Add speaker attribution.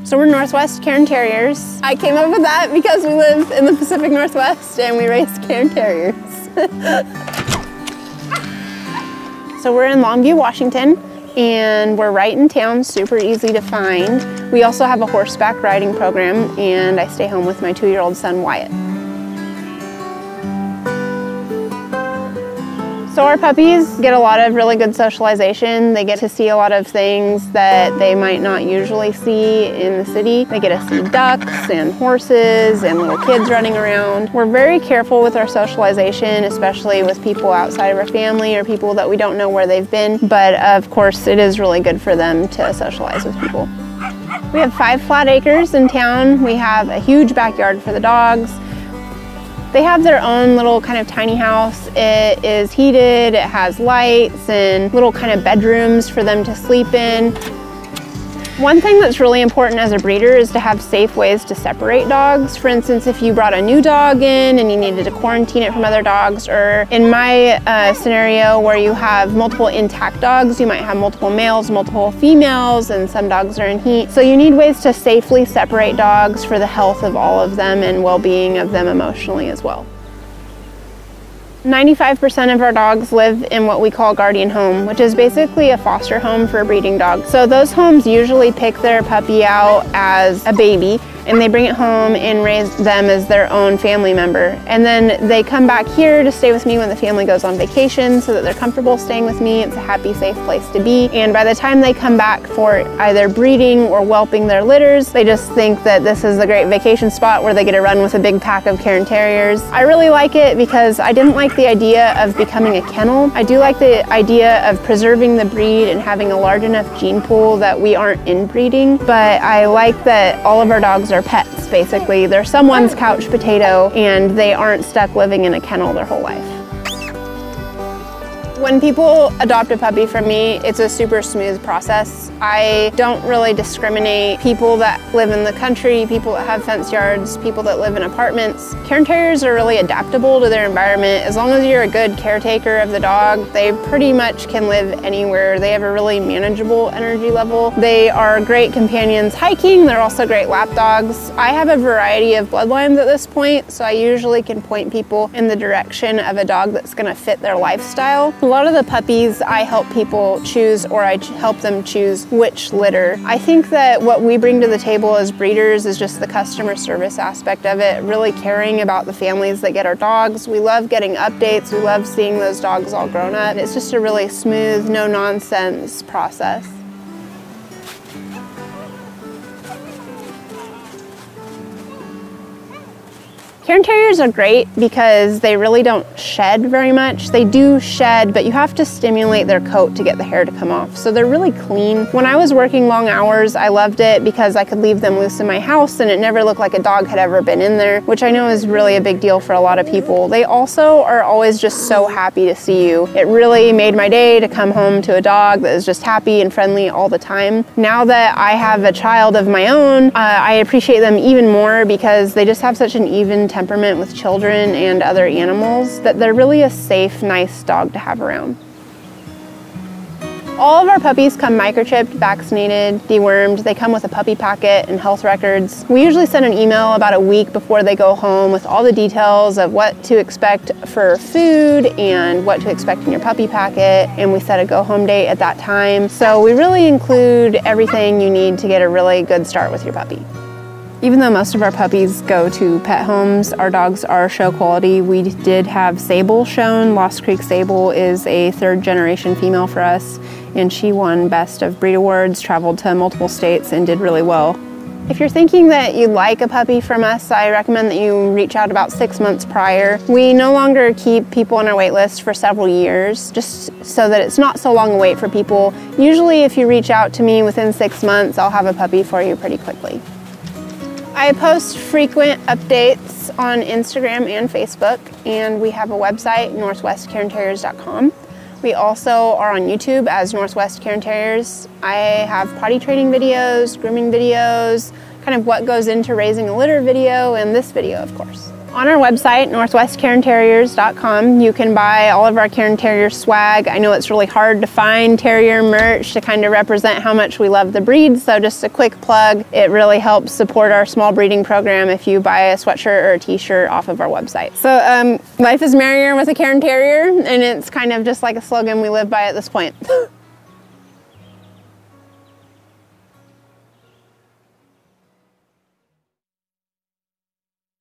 Speaker 1: So we're Northwest Cairn Terriers. I came up with that because we live in the Pacific Northwest and we raise Cairn Terriers. So we're in Longview, Washington, and we're right in town, super easy to find. We also have a horseback riding program, and I stay home with my 2-year-old son, Wyatt. So our puppies get a lot of really good socialization. They get to see a lot of things that they might not usually see in the city. They get to see ducks and horses and little kids running around. We're very careful with our socialization, especially with people outside of our family or people that we don't know where they've been. But of course, it is really good for them to socialize with people. We have 5 flat acres in town. We have a huge backyard for the dogs. They have their own little kind of tiny house. It is heated, it has lights and little kind of bedrooms for them to sleep in. One thing that's really important as a breeder is to have safe ways to separate dogs. For instance, if you brought a new dog in and you needed to quarantine it from other dogs, or in my scenario where you have multiple intact dogs, you might have multiple males, multiple females, and some dogs are in heat. So you need ways to safely separate dogs for the health of all of them and well-being of them emotionally as well. 95% of our dogs live in what we call guardian home, which is basically a foster home for breeding dogs. So those homes usually pick their puppy out as a baby and they bring it home and raise them as their own family member. And then they come back here to stay with me when the family goes on vacation so that they're comfortable staying with me. It's a happy, safe place to be. And by the time they come back for either breeding or whelping their litters, they just think that this is a great vacation spot where they get to run with a big pack of Cairn Terriers. I really like it because I didn't like the idea of becoming a kennel. I do like the idea of preserving the breed and having a large enough gene pool that we aren't inbreeding, but I like that all of our dogs are pets, basically. They're someone's couch potato and they aren't stuck living in a kennel their whole life. When people adopt a puppy from me, it's a super smooth process. I don't really discriminate people that live in the country, people that have fenced yards, people that live in apartments. Cairn Terriers are really adaptable to their environment. As long as you're a good caretaker of the dog, they pretty much can live anywhere. They have a really manageable energy level. They are great companions hiking. They're also great lap dogs. I have a variety of bloodlines at this point, so I usually can point people in the direction of a dog that's gonna fit their lifestyle. A lot of the puppies I help people choose, or I help them choose which litter. I think that what we bring to the table as breeders is just the customer service aspect of it, really caring about the families that get our dogs. We love getting updates. We love seeing those dogs all grown up. It's just a really smooth, no nonsense process. Cairn Terriers are great because they really don't shed very much. They do shed, but you have to stimulate their coat to get the hair to come off. So they're really clean. When I was working long hours, I loved it because I could leave them loose in my house and it never looked like a dog had ever been in there, which I know is really a big deal for a lot of people. They also are always just so happy to see you. It really made my day to come home to a dog that is just happy and friendly all the time. Now that I have a child of my own, I appreciate them even more because they just have such an even temperament with children and other animals that they're really a safe, nice dog to have around. All of our puppies come microchipped, vaccinated, dewormed. They come with a puppy packet and health records. We usually send an email about a week before they go home with all the details of what to expect for food and what to expect in your puppy packet, and we set a go home date at that time. So we really include everything you need to get a really good start with your puppy. Even though most of our puppies go to pet homes, our dogs are show quality. We did have Sable shown. Lost Creek Sable is a 3rd generation female for us, and she won Best of Breed Awards, traveled to multiple states, and did really well. If you're thinking that you'd like a puppy from us, I recommend that you reach out about 6 months prior. We no longer keep people on our wait list for several years, just so that it's not so long a wait for people. Usually if you reach out to me within 6 months, I'll have a puppy for you pretty quickly. I post frequent updates on Instagram and Facebook, and we have a website, northwestcairnterriers.com. We also are on YouTube as Northwest Cairn Terriers. I have potty training videos, grooming videos, kind of what goes into raising a litter video, and this video, of course. On our website, northwestcairnterriers.com, you can buy all of our Cairn Terrier swag. I know it's really hard to find Terrier merch to kind of represent how much we love the breed, so just a quick plug. It really helps support our small breeding program if you buy a sweatshirt or a t-shirt off of our website. So life is merrier with a Cairn Terrier, and it's kind of just like a slogan we live by at this point.